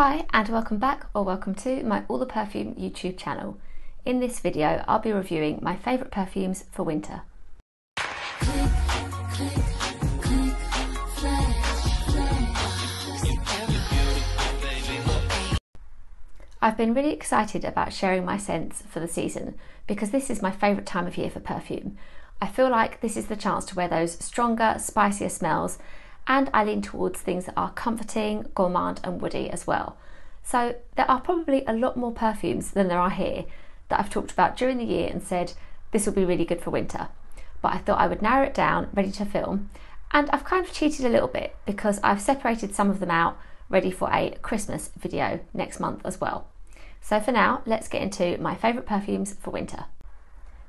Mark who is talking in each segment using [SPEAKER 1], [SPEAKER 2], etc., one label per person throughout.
[SPEAKER 1] Hi and welcome back or welcome to my All the Perfume YouTube channel. In this video I'll be reviewing my favourite perfumes for winter. I've been really excited about sharing my scents for the season because this is my favourite time of year for perfume. I feel like this is the chance to wear those stronger, spicier smells, and I lean towards things that are comforting, gourmand and woody as well. So there are probably a lot more perfumes than there are here that I've talked about during the year and said this will be really good for winter. But I thought I would narrow it down, ready to film, and I've kind of cheated a little bit because I've separated some of them out ready for a Christmas video next month as well. So for now, let's get into my favourite perfumes for winter.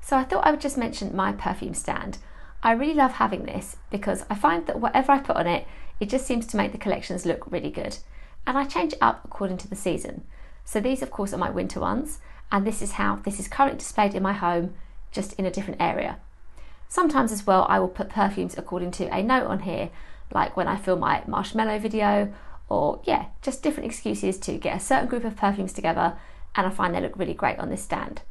[SPEAKER 1] So I thought I would just mention my perfume stand. I really love having this because I find that whatever I put on it, it just seems to make the collections look really good. And I change it up according to the season. So these of course are my winter ones, and this is how this is currently displayed in my home, just in a different area. Sometimes as well I will put perfumes according to a note on here, like when I film my marshmallow video, or yeah, just different excuses to get a certain group of perfumes together, and I find they look really great on this stand.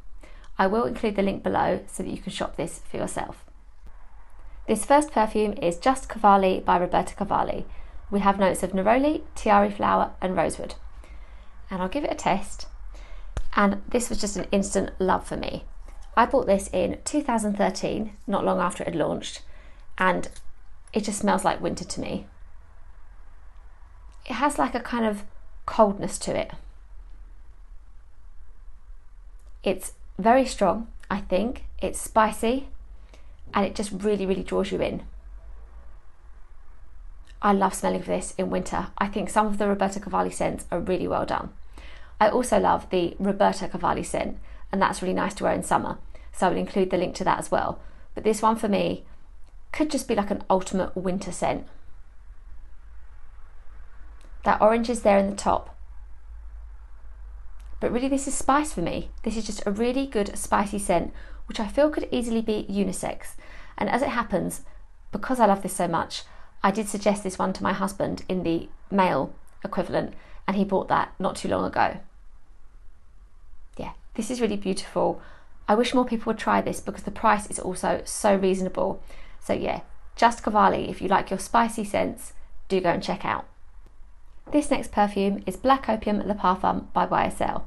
[SPEAKER 1] I will include the link below so that you can shop this for yourself. This first perfume is Just Cavalli by Roberto Cavalli. We have notes of neroli, tiare flower and rosewood. And I'll give it a test. And this was just an instant love for me. I bought this in 2013, not long after it had launched, and it just smells like winter to me. It has like a kind of coldness to it. It's very strong, I think. It's spicy, and it just really draws you in. I love smelling this in winter. I think some of the Roberto Cavalli scents are really well done. I also love the Roberto Cavalli scent, and that's really nice to wear in summer, so I will include the link to that as well. But this one for me could just be like an ultimate winter scent. That orange is there in the top, but really this is spice for me. This is just a really good spicy scent, which I feel could easily be unisex. And as it happens, because I love this so much, I did suggest this one to my husband in the male equivalent, and he bought that not too long ago. Yeah, this is really beautiful. I wish more people would try this because the price is also so reasonable. So yeah, Just Cavalli, if you like your spicy scents, do go and check out. This next perfume is Black Opium Le Parfum by YSL.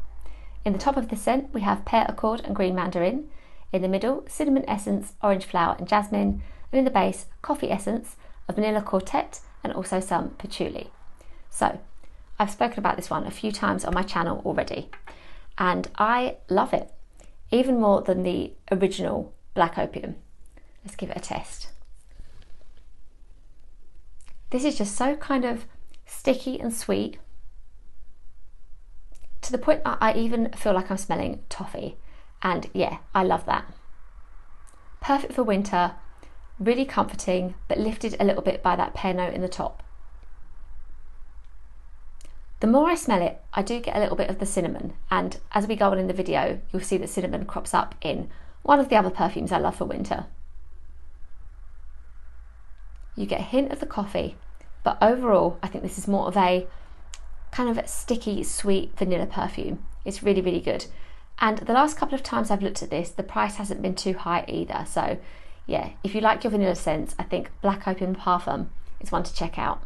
[SPEAKER 1] In the top of the scent we have pear accord and green mandarin. In the middle, cinnamon essence, orange flower and jasmine. And in the base, coffee essence, a vanilla quartet and also some patchouli. So I've spoken about this one a few times on my channel already, and I love it even more than the original Black Opium. Let's give it a test. This is just so kind of sticky and sweet, to the point that I even feel like I'm smelling toffee, and yeah, I love that. Perfect for winter, really comforting, but lifted a little bit by that pear note in the top. The more I smell it, I do get a little bit of the cinnamon, and as we go on in the video, you'll see that cinnamon crops up in one of the other perfumes I love for winter. You get a hint of the coffee, but overall, I think this is more of a kind of sticky, sweet vanilla perfume. It's really good. And the last couple of times I've looked at this, the price hasn't been too high either. So yeah, if you like your vanilla scents, I think Black Opium Parfum is one to check out.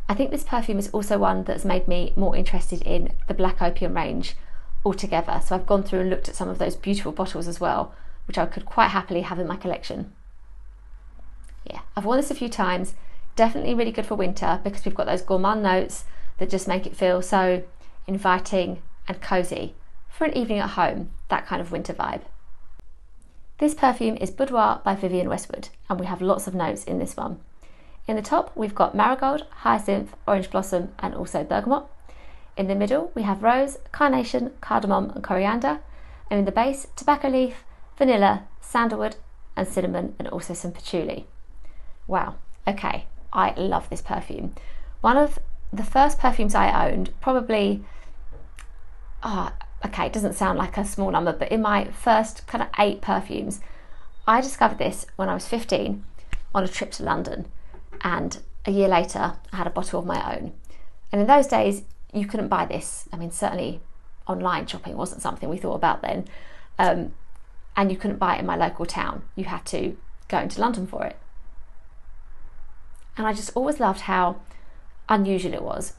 [SPEAKER 1] I think this perfume is also one that's made me more interested in the Black Opium range altogether. So I've gone through and looked at some of those beautiful bottles as well, which I could quite happily have in my collection. Yeah, I've worn this a few times. Definitely really good for winter because we've got those gourmand notes that just make it feel so inviting and cozy for an evening at home, that kind of winter vibe. This perfume is Boudoir by Vivienne Westwood, and we have lots of notes in this one. In the top we've got marigold, hyacinth, orange blossom and also bergamot. In the middle we have rose, carnation, cardamom and coriander, and in the base tobacco leaf, vanilla, sandalwood and cinnamon and also some patchouli. Wow, okay, I love this perfume. One of the first perfumes I owned, probably, okay, it doesn't sound like a small number, but in my first kind of 8 perfumes, I discovered this when I was 15 on a trip to London, and a year later I had a bottle of my own. And in those days, you couldn't buy this. I mean, certainly online shopping wasn't something we thought about then. And you couldn't buy it in my local town. You had to go into London for it. And I just always loved how unusual it was.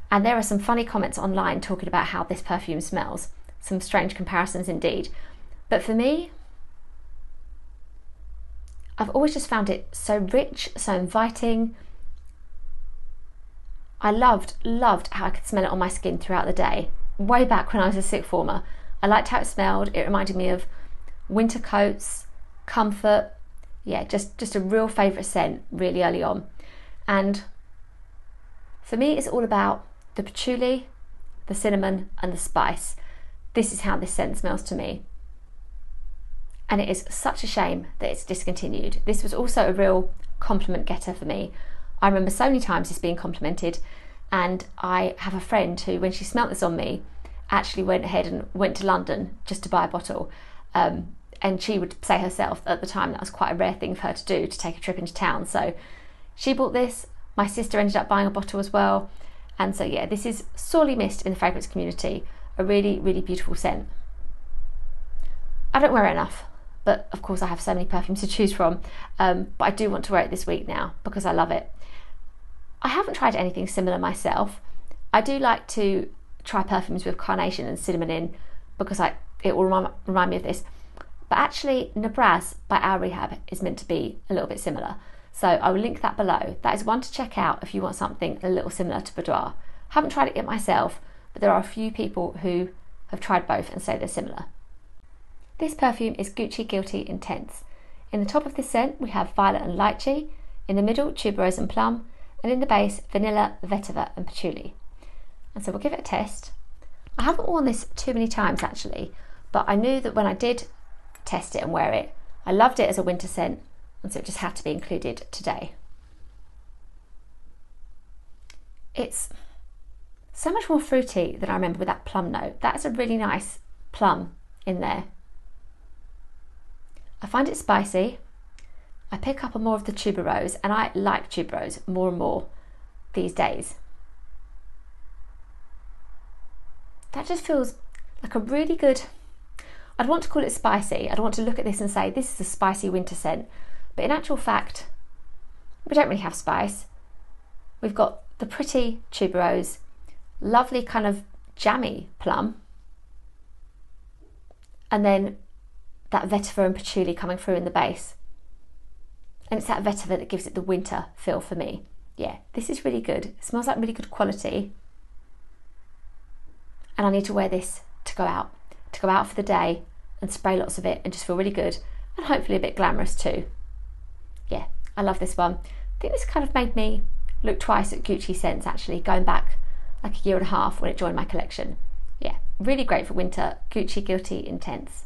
[SPEAKER 1] And there are some funny comments online talking about how this perfume smells. Some strange comparisons indeed. But for me, I've always just found it so rich, so inviting. I loved how I could smell it on my skin throughout the day. Way back when I was a sixth former, I liked how it smelled. It reminded me of winter coats, comfort. Yeah, just a real favourite scent really early on. And for me, it's all about the patchouli, the cinnamon and the spice. This is how this scent smells to me. And it is such a shame that it's discontinued. This was also a real compliment getter for me. I remember so many times this being complimented, and I have a friend who, when she smelt this on me, actually went ahead and went to London just to buy a bottle. And she would say herself at the time that was quite a rare thing for her to do, to take a trip into town. So she bought this. My sister ended up buying a bottle as well. And so yeah, this is sorely missed in the fragrance community. A really, really beautiful scent. I don't wear it enough, but of course I have so many perfumes to choose from. But I do want to wear it this week now because I love it. I haven't tried anything similar myself. I do like to try perfumes with carnation and cinnamon in because it will remind me of this. But actually, Nabraz by Our Rehab is meant to be a little bit similar. So I will link that below. That is one to check out if you want something a little similar to Boudoir. Haven't tried it yet myself, but there are a few people who have tried both and say they're similar. This perfume is Gucci Guilty Intense. In the top of this scent, we have violet and lychee. In the middle, tuberose and plum. And in the base, vanilla, vetiver and patchouli. And so we'll give it a test. I haven't worn this too many times actually, but I knew that when I did test it and wear it, I loved it as a winter scent, and so it just had to be included today. It's so much more fruity than I remember with that plum note. That is a really nice plum in there. I find it spicy. I pick up on more of the tuberose, and I like tuberose more and more these days. That just feels like a really good, I'd want to call it spicy. I'd want to look at this and say this is a spicy winter scent, but in actual fact we don't really have spice. We've got the pretty tuberose, lovely kind of jammy plum, and then that vetiver and patchouli coming through in the base. And it's that vetiver that gives it the winter feel for me. Yeah, this is really good. It smells like really good quality. And I need to wear this to go out for the day and spray lots of it and just feel really good and hopefully a bit glamorous too. Yeah, I love this one. I think this kind of made me look twice at Gucci scents actually, going back like a year and a half when it joined my collection. Yeah, really great for winter, Gucci Guilty Intense.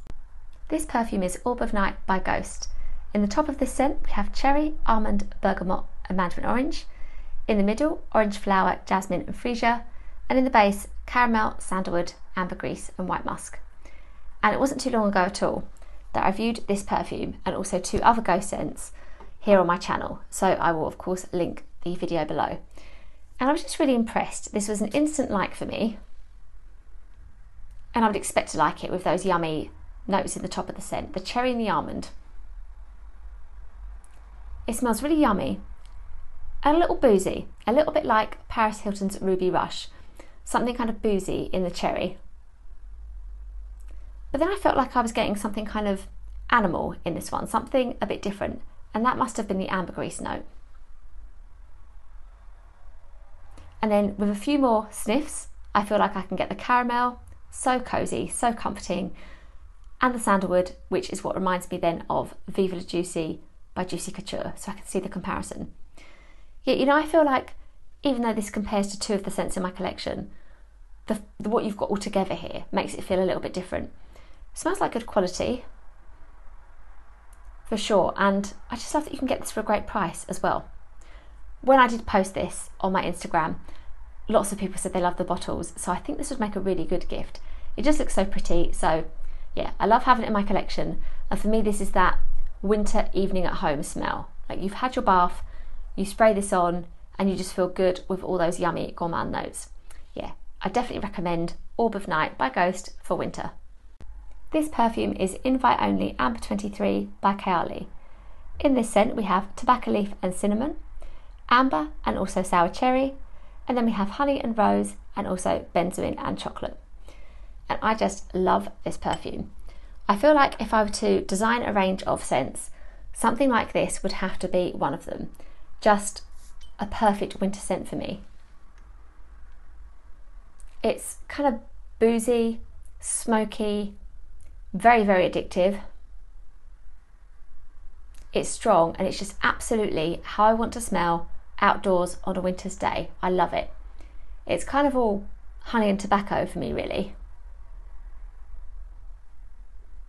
[SPEAKER 1] This perfume is Orb of Night by Ghost. In the top of this scent we have cherry, almond, bergamot and mandarin orange. In the middle, orange flower, jasmine and freesia. And in the base, caramel, sandalwood, ambergris and white musk. And it wasn't too long ago at all that I reviewed this perfume and also two other Ghost scents here on my channel. So I will of course link the video below. And I was just really impressed. This was an instant like for me. And I would expect to like it with those yummy notes in the top of the scent, the cherry and the almond. It smells really yummy and a little boozy, a little bit like Paris Hilton's Ruby Rush, something kind of boozy in the cherry. But then I felt like I was getting something kind of animal in this one, something a bit different, and that must have been the ambergris note. And then with a few more sniffs, I feel like I can get the caramel, so cosy, so comforting, and the sandalwood, which is what reminds me then of Viva La Juicy by Juicy Couture, so I can see the comparison. Yet, you know, I feel like even though this compares to two of the scents in my collection, what you've got all together here makes it feel a little bit different. It smells like good quality, for sure, and I just love that you can get this for a great price as well. When I did post this on my Instagram, lots of people said they love the bottles, so I think this would make a really good gift. It just looks so pretty, so yeah, I love having it in my collection, and for me this is that winter evening at home smell. Like you've had your bath, you spray this on, and you just feel good with all those yummy gourmand notes. Yeah, I definitely recommend Orb of Night by Ghost for winter. This perfume is Invite Only Amber 23 by Kayali. In this scent we have tobacco leaf and cinnamon, amber and also sour cherry, and then we have honey and rose and also benzoin and chocolate. And I just love this perfume. I feel like if I were to design a range of scents, something like this would have to be one of them. Just a perfect winter scent for me. It's kind of boozy, smoky, very, very addictive. It's strong and it's just absolutely how I want to smell outdoors on a winter's day. I love it. It's kind of all honey and tobacco for me, really.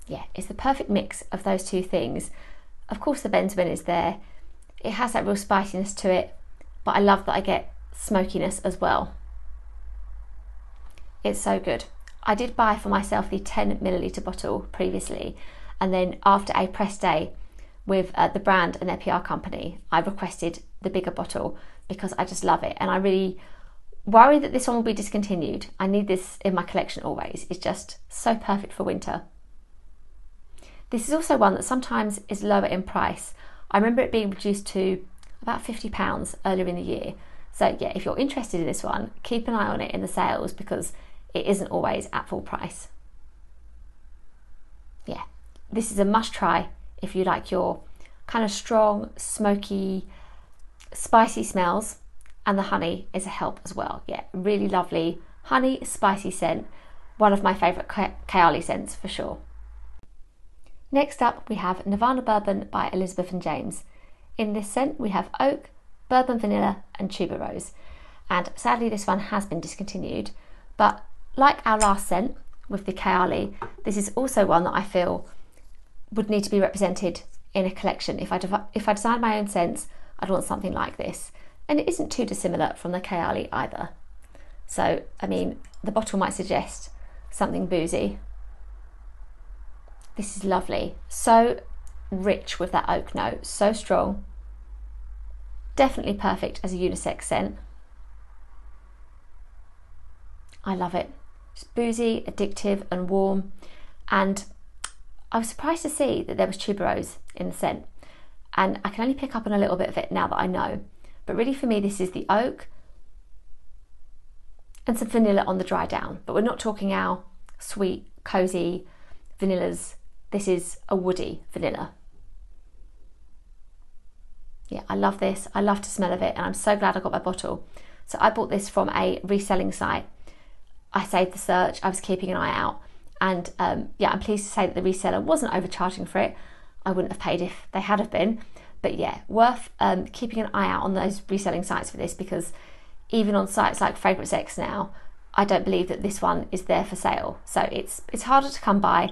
[SPEAKER 1] Yeah, it's the perfect mix of those two things. Of course the benzoin is there. It has that real spiciness to it, but I love that I get smokiness as well. It's so good. I did buy for myself the 10ml bottle previously, and then after a press day with the brand and their PR company, I requested the bigger bottle because I just love it, and I really worry that this one will be discontinued. I need this in my collection always. It's just so perfect for winter. This is also one that sometimes is lower in price. I remember it being reduced to about £50 earlier in the year. So yeah, if you're interested in this one, keep an eye on it in the sales because it isn't always at full price. Yeah, this is a must try if you like your kind of strong, smoky, spicy smells, and the honey is a help as well. Yeah, really lovely honey, spicy scent. One of my favourite Kayali scents for sure. Next up we have Nirvana Bourbon by Elizabeth & James. In this scent we have oak, bourbon vanilla and tuberose, and sadly this one has been discontinued, but like our last scent with the Kayali, this is also one that I feel would need to be represented in a collection. If I designed my own scents, I'd want something like this, and it isn't too dissimilar from the Kayali either. So I mean, the bottle might suggest something boozy. This is lovely, so rich with that oak note, so strong. Definitely perfect as a unisex scent. I love it. It's boozy, addictive and warm, and I was surprised to see that there was tuberose in the scent, and I can only pick up on a little bit of it now that I know, but really for me this is the oak and some vanilla on the dry down, but we're not talking our sweet, cosy vanillas. This is a woody vanilla. Yeah, I love this. I love to smell of it, and I'm so glad I got my bottle. So I bought this from a reselling site. I saved the search, I was keeping an eye out, and yeah, I'm pleased to say that the reseller wasn't overcharging for it. I wouldn't have paid if they had have been, but yeah, worth keeping an eye out on those reselling sites for this, because even on sites like Fragrance X now, I don't believe that this one is there for sale. So it's harder to come by.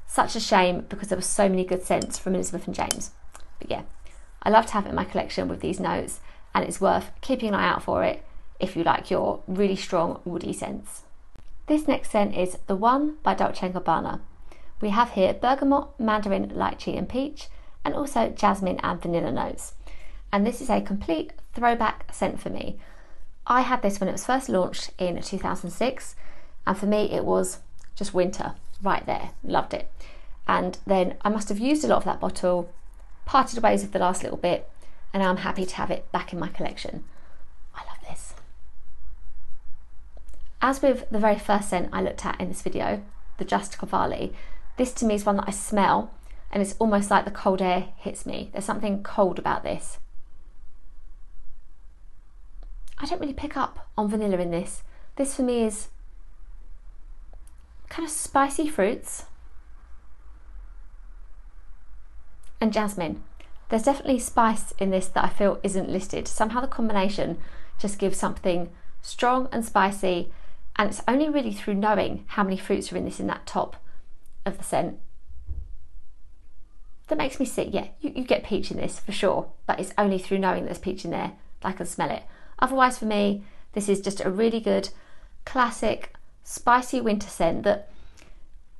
[SPEAKER 1] Such a shame because there were so many good scents from Elizabeth & James. But yeah, I love to have it in my collection with these notes, and it's worth keeping an eye out for it if you like your really strong woody scents. This next scent is The One by Dolce Gabbana. We have here bergamot, mandarin, lychee and peach, and also jasmine and vanilla notes. And this is a complete throwback scent for me. I had this when it was first launched in 2006, and for me it was just winter right there. Loved it. And then I must have used a lot of that bottle, parted ways with the last little bit, and now I'm happy to have it back in my collection. I love this. As with the very first scent I looked at in this video, the Just Cavalli, this to me is one that I smell and it's almost like the cold air hits me. There's something cold about this. I don't really pick up on vanilla in this. This for me is kind of spicy fruits and jasmine. There's definitely spice in this that I feel isn't listed. Somehow the combination just gives something strong and spicy, and it's only really through knowing how many fruits are in this in that top of the scent that makes me see, yeah, you get peach in this for sure, but it's only through knowing there's peach in there that I can smell it. Otherwise for me, this is just a really good, classic, spicy winter scent that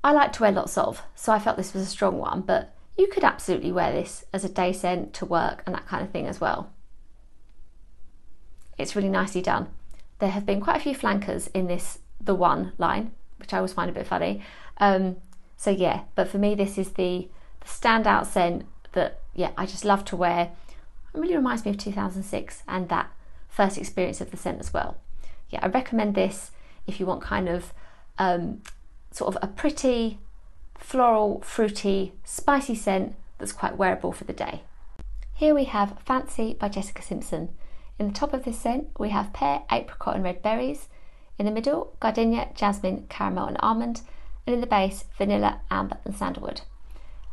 [SPEAKER 1] I like to wear lots of, so I felt this was a strong one, but you could absolutely wear this as a day scent to work and that kind of thing as well. It's really nicely done. There have been quite a few flankers in this The One line, which I always find a bit funny. So yeah, but for me this is the standout scent that, yeah, I just love to wear. It really reminds me of 2006 and that first experience of the scent as well. Yeah, I recommend this if you want kind of sort of a pretty floral, fruity, spicy scent that's quite wearable for the day. Here we have Fancy by Jessica Simpson. In the top of this scent we have pear, apricot and red berries. In the middle, gardenia, jasmine, caramel and almond. And in the base, vanilla, amber and sandalwood.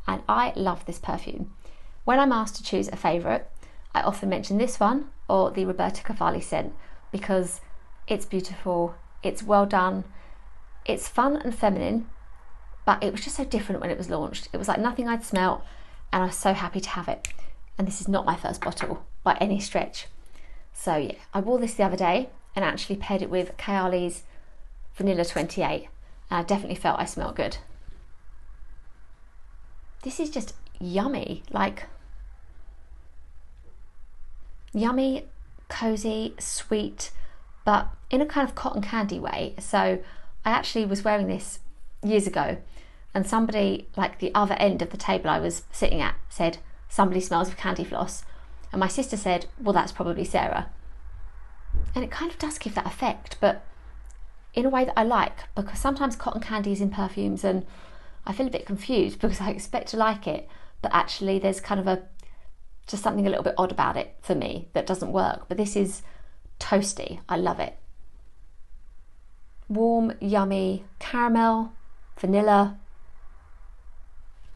[SPEAKER 1] And I love this perfume. When I'm asked to choose a favourite, I often mention this one or the Roberto Cavalli scent because it's beautiful, it's well done, it's fun and feminine, but it was just so different when it was launched. It was like nothing I'd smelt and I was so happy to have it. And this is not my first bottle by any stretch. So yeah, I wore this the other day and actually paired it with Kayali's Vanilla 28 and I definitely felt I smelled good. This is just yummy, like yummy, cozy, sweet, but in a kind of cotton candy way. So I actually was wearing this years ago and somebody, like the other end of the table I was sitting at, said, "Somebody smells of candy floss." And my sister said, "Well, that's probably Sarah." And it kind of does give that effect, but in a way that I like, because sometimes cotton candy is in perfumes and I feel a bit confused because I expect to like it, but actually there's kind of just something a little bit odd about it for me that doesn't work. But this is toasty. I love it. Warm, yummy, caramel, vanilla.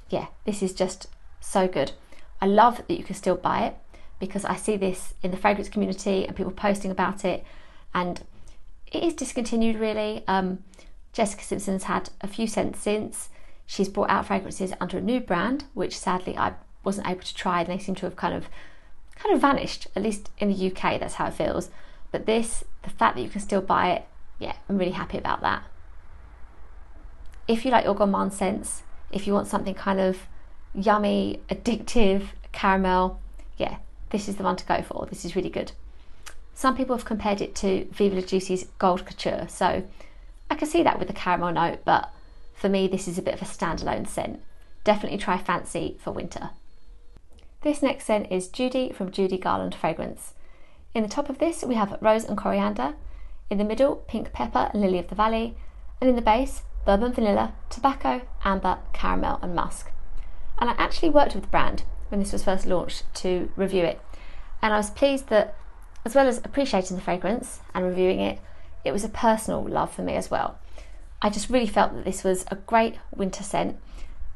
[SPEAKER 1] Yeah, this is just so good. I love that you can still buy it because I see this in the fragrance community and people posting about it, and it is discontinued really. Jessica Simpson's had a few scents since. She's brought out fragrances under a new brand, which sadly I wasn't able to try, and they seem to have kind of vanished, at least in the UK, that's how it feels. But this, the fact that you can still buy it, yeah, I'm really happy about that. If you like your gourmand scents, if you want something kind of yummy, addictive, caramel, yeah, this is the one to go for. This is really good. Some people have compared it to Viva La Juicy's Gold Couture, so I can see that with the caramel note, but for me this is a bit of a standalone scent. Definitely try Fancy for winter. This next scent is Judy from Judy Garland Fragrance. In the top of this we have rose and coriander, in the middle pink pepper and lily of the valley, and in the base bourbon vanilla, tobacco, amber, caramel and musk. And I actually worked with the brand when this was first launched to review it, and I was pleased that, as well as appreciating the fragrance and reviewing it, it was a personal love for me as well. I just really felt that this was a great winter scent,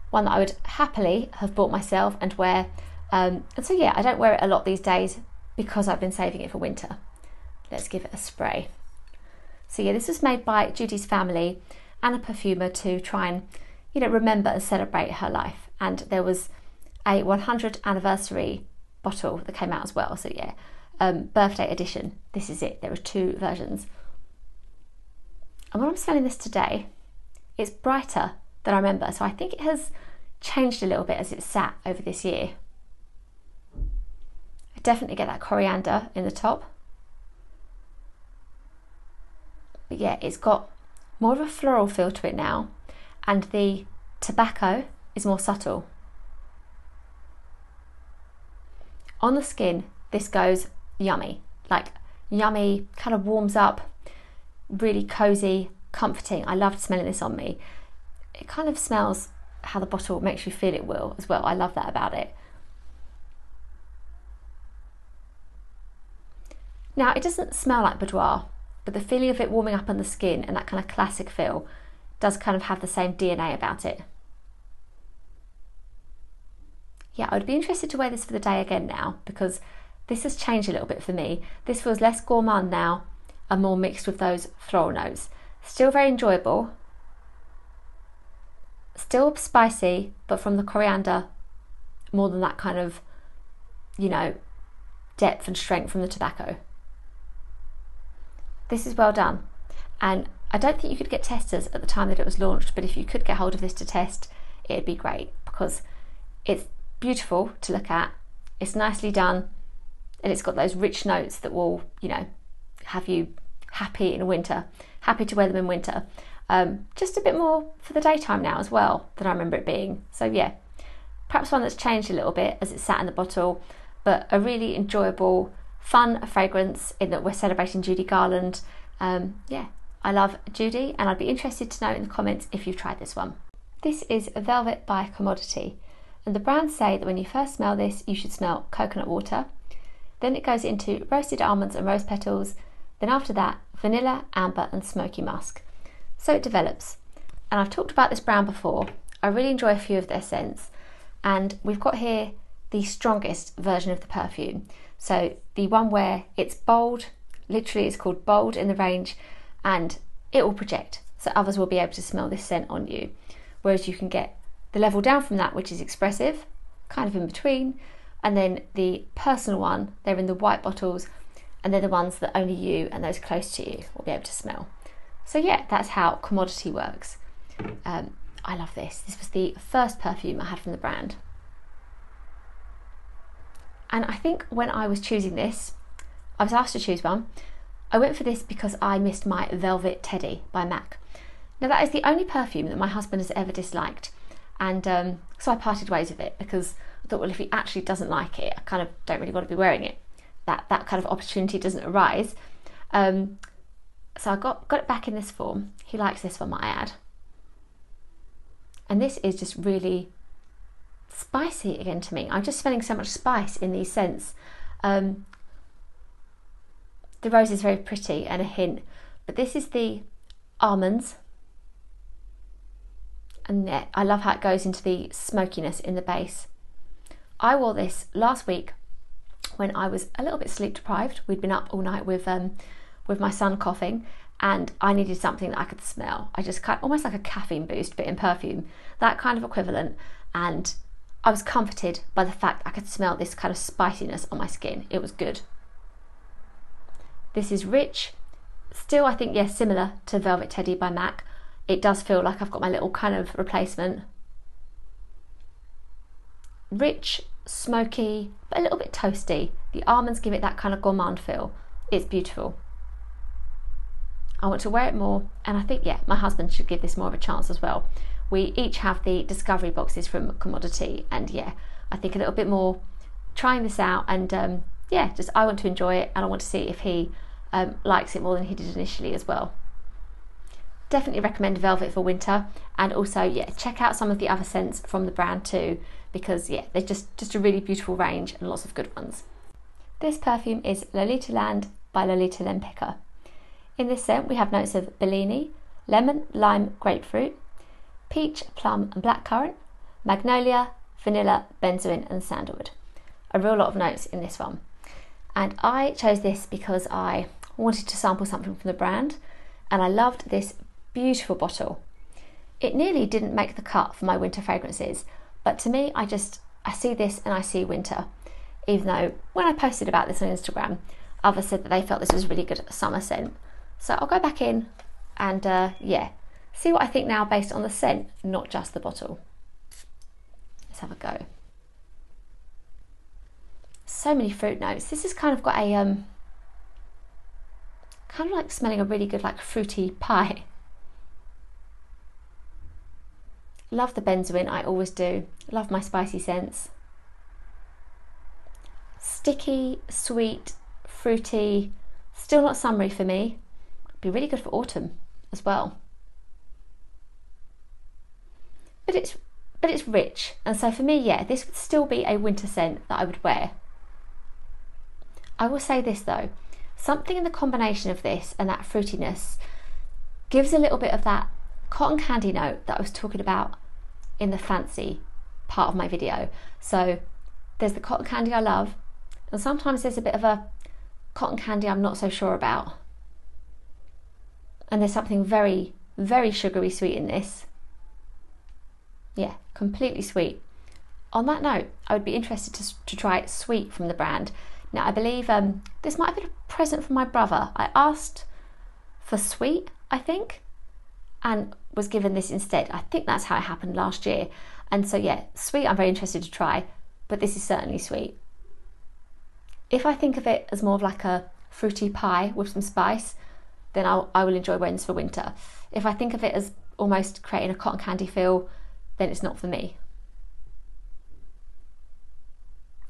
[SPEAKER 1] one that I would happily have bought myself and wear. And so yeah, I don't wear it a lot these days because I've been saving it for winter. Let's give it a spray. So yeah, this was made by Judy's family and a perfumer to try and, you know, remember and celebrate her life. And there was a 100th anniversary bottle that came out as well. So yeah, birthday edition. This is it. There are two versions. And when I'm smelling this today, it's brighter than I remember. So I think it has changed a little bit as it's sat over this year. I definitely get that coriander in the top. But yeah, it's got more of a floral feel to it now, and the tobacco is more subtle. On the skin, this goes yummy, like yummy, kind of warms up, really cozy, comforting. I loved smelling this on me. It kind of smells how the bottle makes you feel it will as well. I love that about it. Now, it doesn't smell like Boudoir, but the feeling of it warming up on the skin and that kind of classic feel does kind of have the same DNA about it. Yeah, I would be interested to wear this for the day again now, because this has changed a little bit for me. This feels less gourmand now and more mixed with those floral notes. Still very enjoyable, still spicy, but from the coriander more than that kind of, you know, depth and strength from the tobacco. This is well done, and I don't think you could get testers at the time that it was launched, but if you could get hold of this to test, it'd be great, because it's beautiful to look at, it's nicely done, and it's got those rich notes that will, you know, have you happy in winter, happy to wear them in winter. Just a bit more for the daytime now as well than I remember it being. So yeah, perhaps one that's changed a little bit as it sat in the bottle, but a really enjoyable, fun fragrance in that we're celebrating Judy Garland. Yeah, I love Judy, and I'd be interested to know in the comments if you've tried this one. This is Velvet by Commodity, and the brands say that when you first smell this, you should smell coconut water. Then it goes into roasted almonds and rose petals. Then after that, vanilla, amber and smoky musk. So it develops. And I've talked about this brand before. I really enjoy a few of their scents. And we've got here the strongest version of the perfume. So the one where it's bold, literally it's called bold in the range, and it will project. So others will be able to smell this scent on you. Whereas you can get the level down from that, which is expressive, kind of in between. And then the personal one, they're in the white bottles, and they're the ones that only you and those close to you will be able to smell. So yeah, that's how Commodity works. I love this. This was the first perfume I had from the brand. And I think when I was choosing this, I was asked to choose one. I went for this because I missed my Velvet Teddy by MAC. Now that is the only perfume that my husband has ever disliked. And so I parted ways with it because I thought, well, if he actually doesn't like it, I kind of don't really want to be wearing it. That kind of opportunity doesn't arise. So I got it back in this form. He likes this one, might I add. And this is just really spicy again to me. I'm just smelling so much spice in these scents. The rose is very pretty and a hint, but this is the almonds. And yeah, I love how it goes into the smokiness in the base. I wore this last week when I was a little bit sleep deprived. We'd been up all night with my son coughing, and I needed something that I could smell. I just almost like a caffeine boost, but in perfume, that kind of equivalent. And I was comforted by the fact I could smell this kind of spiciness on my skin. It was good. This is rich, still I think, yes, similar to Velvet Teddy by MAC. It does feel like I've got my little kind of replacement. Rich, smoky, but a little bit toasty. The almonds give it that kind of gourmand feel. It's beautiful. I want to wear it more, and I think, yeah, my husband should give this more of a chance as well. We each have the discovery boxes from Commodity, and yeah, I think a little bit more trying this out, and yeah, just I want to enjoy it, and I want to see if he likes it more than he did initially as well. Definitely recommend Velvet for winter, and also, yeah, check out some of the other scents from the brand too, because yeah, they're just a really beautiful range and lots of good ones. This perfume is LolitaLand by Lolita Lempicka. In this scent we have notes of Bellini, lemon, lime, grapefruit, peach, plum and blackcurrant, magnolia, vanilla, benzoin and sandalwood. A real lot of notes in this one. And I chose this because I wanted to sample something from the brand, and I loved this beautiful bottle. It nearly didn't make the cut for my winter fragrances, but to me I see this and I see winter. Even though when I posted about this on Instagram, others said that they felt this was a really good summer scent. So I'll go back in and yeah, see what I think now based on the scent, not just the bottle. Let's have a go. So many fruit notes. This has kind of got a kind of like smelling a really good like fruity pie. Love the benzoin, I always do. Love my spicy scents. Sticky, sweet, fruity, still not summery for me. Be really good for autumn as well. But it's rich, and so for me, yeah, this would still be a winter scent that I would wear. I will say this though, something in the combination of this and that fruitiness gives a little bit of that cotton candy note that I was talking about in the fancy part of my video. So there's the cotton candy I love, and sometimes there's a bit of a cotton candy I'm not so sure about. And there's something very, very sugary sweet in this. Yeah, completely sweet. On that note, I would be interested to try Sweet from the brand. Now, I believe this might have been a present from my brother. I asked for Sweet, I think, and was given this instead. I think that's how it happened last year. And so, yeah, Sweet I'm very interested to try, but this is certainly Sweet. If I think of it as more of like a fruity pie with some spice, then I will enjoy wearing this for winter. If I think of it as almost creating a cotton candy feel, then it's not for me.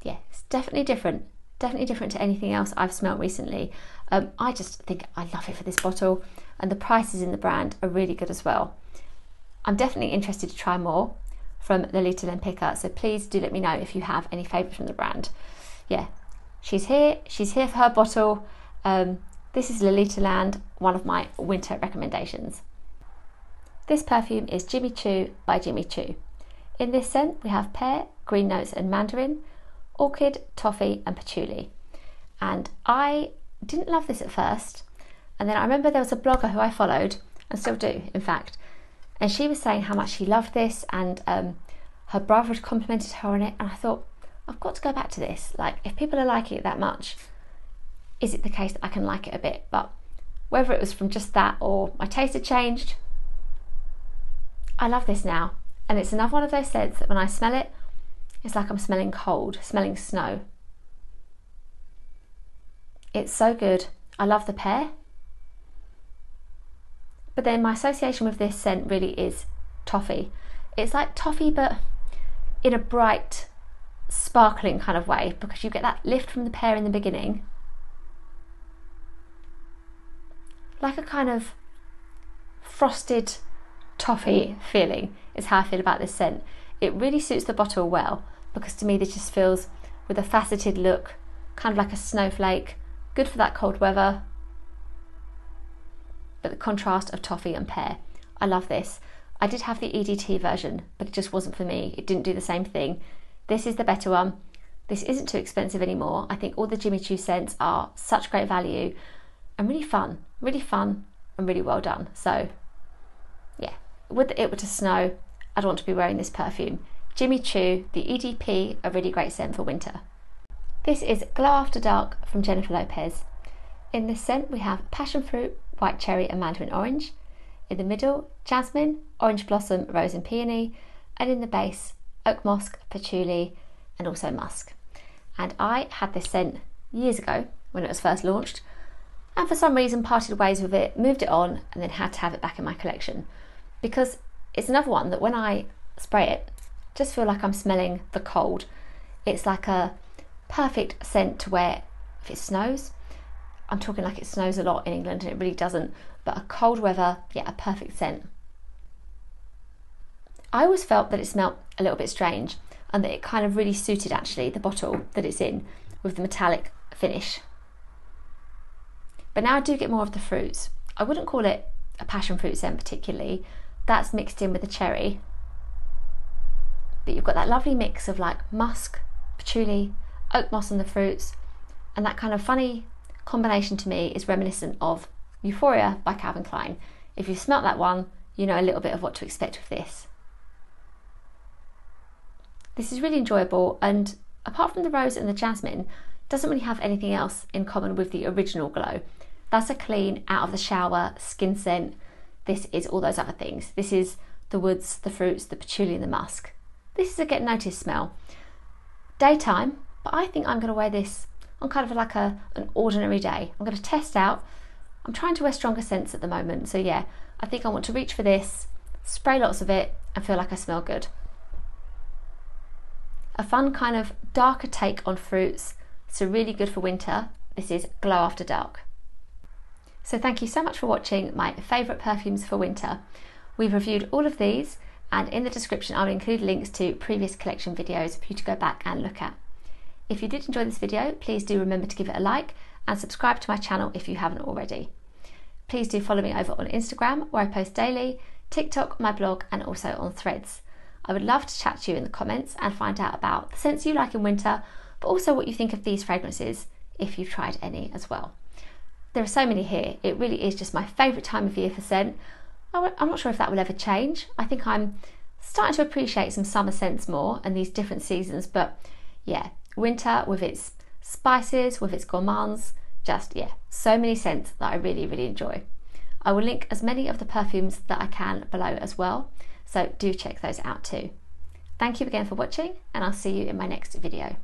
[SPEAKER 1] Yeah, it's definitely different to anything else I've smelt recently. I just think I love it for this bottle, and the prices in the brand are really good as well. I'm definitely interested to try more from Lolita Lempicka, so please do let me know if you have any favourites from the brand. Yeah, she's here for her bottle. This is LolitaLand, one of my winter recommendations. This perfume is Jimmy Choo by Jimmy Choo. In this scent we have pear, green notes and mandarin, orchid, toffee and patchouli. And I didn't love this at first, and then I remember there was a blogger who I followed, and still do in fact, and she was saying how much she loved this, and her brother had complimented her on it, and I thought, I've got to go back to this. Like, if people are liking it that much, is it the case that I can like it a bit? But whether it was from just that or my taste had changed, I love this now. And it's another one of those scents that when I smell it, it's like I'm smelling cold, smelling snow. It's so good. I love the pear. But then my association with this scent really is toffee. It's like toffee, but in a bright, sparkling kind of way, because you get that lift from the pear in the beginning. Like a kind of frosted toffee feeling is how I feel about this scent. It really suits the bottle well, because to me this just feels with a faceted look, kind of like a snowflake, good for that cold weather. But the contrast of toffee and pear, I love this. I did have the EDT version, but it just wasn't for me. It didn't do the same thing. This is the better one. This isn't too expensive anymore. I think all the Jimmy Choo scents are such great value and really fun and really well done. So yeah, with it were to snow, I'd want to be wearing this perfume. Jimmy Choo, the EDP, a really great scent for winter. This is Glow After Dark from Jennifer Lopez. In this scent we have passion fruit, white cherry and mandarin orange. In the middle, jasmine, orange blossom, rose and peony, and in the base, oak moss, patchouli and also musk. And I had this scent years ago when it was first launched, and for some reason parted ways with it, moved it on, and then had to have it back in my collection, because it's another one that when I spray it, just feel like I'm smelling the cold. It's like a perfect scent to wear if it snows. I'm talking like it snows a lot in England and it really doesn't, but a cold weather, yeah, a perfect scent. I always felt that it smelled a little bit strange, and that it kind of really suited actually the bottle that it's in with the metallic finish. But now I do get more of the fruits. I wouldn't call it a passion fruit scent particularly. That's mixed in with the cherry. But you've got that lovely mix of like musk, patchouli, oak moss and the fruits, and that kind of funny combination to me is reminiscent of Euphoria by Calvin Klein. If you've smelt that one, you know a little bit of what to expect with this. This is really enjoyable, and apart from the rose and the jasmine, doesn't really have anything else in common with the original Glow. That's a clean, out of the shower, skin scent. This is all those other things. This is the woods, the fruits, the patchouli and the musk. This is a get noticed smell. Daytime, but I think I'm going to wear this on kind of like an ordinary day. I'm going to test out. I'm trying to wear stronger scents at the moment, so yeah, I think I want to reach for this, spray lots of it and feel like I smell good. A fun kind of darker take on fruits, so really good for winter. This is Glow After Dark. So thank you so much for watching my favourite perfumes for winter. We've reviewed all of these, and in the description I'll include links to previous collection videos for you to go back and look at. If you did enjoy this video, please do remember to give it a like and subscribe to my channel if you haven't already. Please do follow me over on Instagram, where I post daily, TikTok, my blog and also on Threads. I would love to chat to you in the comments and find out about the scents you like in winter, but also what you think of these fragrances if you've tried any as well. There are so many here. It really is just my favourite time of year for scent. I'm not sure if that will ever change. I think I'm starting to appreciate some summer scents more and these different seasons, but yeah, winter with its spices, with its gourmands, just yeah, so many scents that I really, really enjoy. I will link as many of the perfumes that I can below as well, so do check those out too. Thank you again for watching, and I'll see you in my next video.